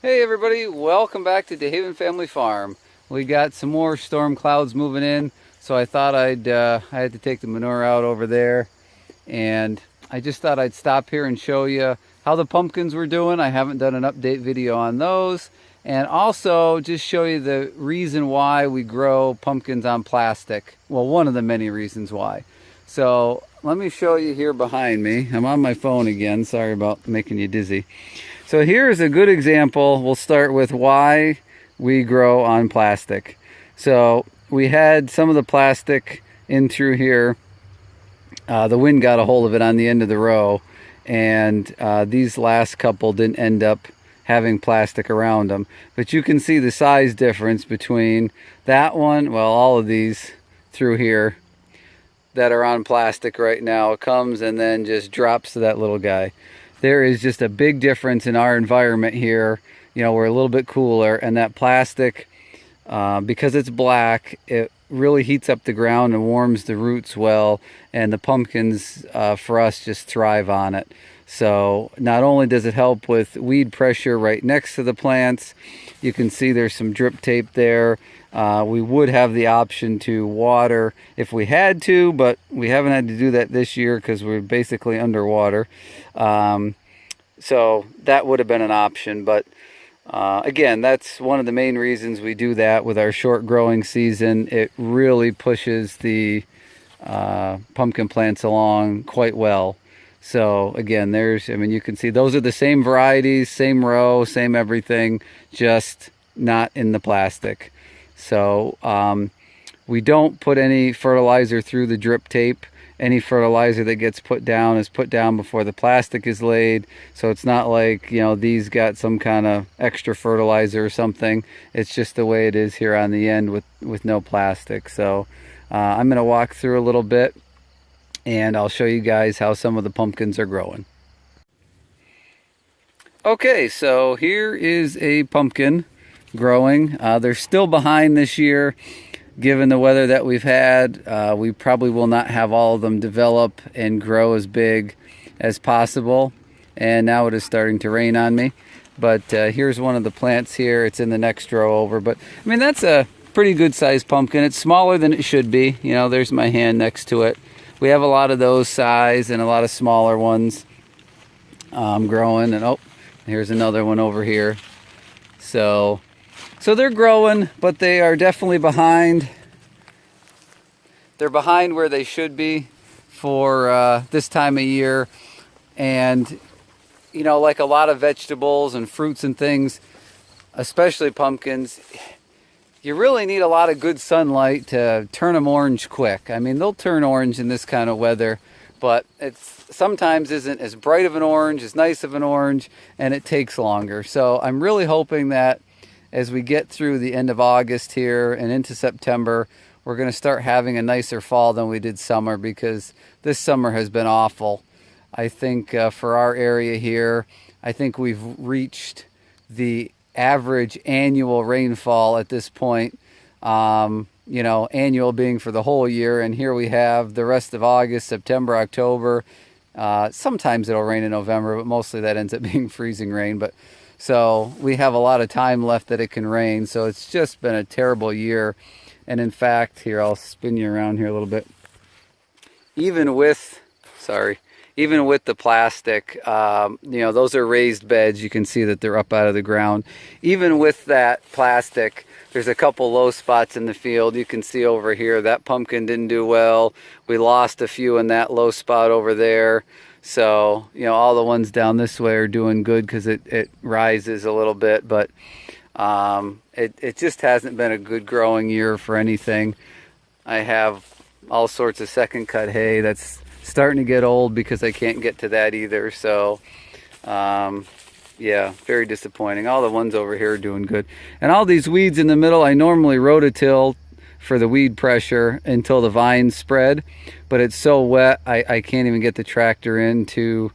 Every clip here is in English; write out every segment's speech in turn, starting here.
Hey everybody, welcome back to DeHaven Family Farm. We got some more storm clouds moving in, so I thought I had to take the manure out over there, and I just thought I'd stop here and show you how the pumpkins were doing. I haven't done an update video on those, and also just show you the reason why we grow pumpkins on plastic. Well, one of the many reasons why. So let me show you here behind me. I'm on my phone again, sorry about making you dizzy. So here's a good example. We'll start with why we grow on plastic. So we had some of the plastic in through here. The wind got a hold of it on the end of the row, and these last couple didn't end up having plastic around them. But you can see the size difference between that one, well, all of these through here that are on plastic right now. It comes and then just drops to that little guy. There is just a big difference in our environment here. You know, we're a little bit cooler, and that plastic, because it's black, it really heats up the ground and warms the roots well, and the pumpkins for us just thrive on it. So not only does it help with weed pressure right next to the plants, you can see there's some drip tape there. We would have the option to water if we had to, but we haven't had to do that this year because we're basically underwater. So that would have been an option, but again, that's one of the main reasons we do that with our short growing season. It really pushes the pumpkin plants along quite well. So again, you can see those are the same varieties, same row, same everything, just not in the plastic. So we don't put any fertilizer through the drip tape. Any fertilizer that gets put down is put down before the plastic is laid. So it's not like, you know, these got some kind of extra fertilizer or something. It's just the way it is here on the end with no plastic. So I'm going to walk through a little bit, and I'll show you guys how some of the pumpkins are growing. Okay, so here is a pumpkin growing. They're still behind this year. Given the weather that we've had, we probably will not have all of them develop and grow as big as possible. And now it is starting to rain on me. But here's one of the plants here. It's in the next row over. But I mean, that's a pretty good sized pumpkin. It's smaller than it should be. You know, there's my hand next to it. We have a lot of those size and a lot of smaller ones growing. And oh, here's another one over here. So they're growing, but they are definitely behind. They're behind where they should be for this time of year. And, you know, like a lot of vegetables and fruits and things, especially pumpkins, you really need a lot of good sunlight to turn them orange quick. I mean, they'll turn orange in this kind of weather, but it's sometimes isn't as bright of an orange, as nice of an orange, and it takes longer. So I'm really hoping that as we get through the end of August here and into September, we're going to start having a nicer fall than we did summer, because this summer has been awful. I think for our area here, I think we've reached the average annual rainfall at this point. You know, annual being for the whole year, and here we have the rest of August, September, October. Sometimes it'll rain in November, but mostly that ends up being freezing rain. But so we have a lot of time left that it can rain. So it's just been a terrible year. And in fact, here, I'll spin you around here a little bit. Even with the plastic, you know, those are raised beds. You can see that they're up out of the ground. Even with that plastic, there's a couple low spots in the field. You can see over here, that pumpkin didn't do well. We lost a few in that low spot over there. So, you know, all the ones down this way are doing good because it rises a little bit, but it just hasn't been a good growing year for anything. I have all sorts of second cut hay that's starting to get old because I can't get to that either. So, yeah, very disappointing. All the ones over here are doing good. And all these weeds in the middle, I normally rototill for the weed pressure until the vines spread, but it's so wet I can't even get the tractor in to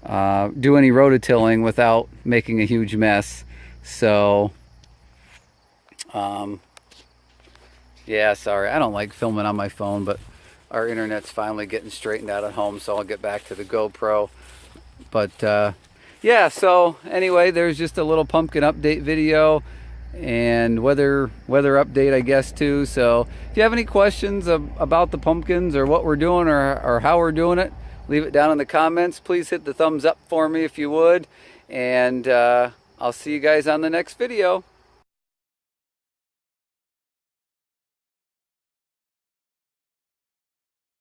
do any rototilling without making a huge mess. So yeah, sorry, I don't like filming on my phone, but our internet's finally getting straightened out at home, so I'll get back to the GoPro. But yeah, so anyway, there's just a little pumpkin update video and weather update, I guess, too. So if you have any questions about the pumpkins or what we're doing or how we're doing it, leave it down in the comments. Please hit the thumbs up for me if you would, and I'll see you guys on the next video.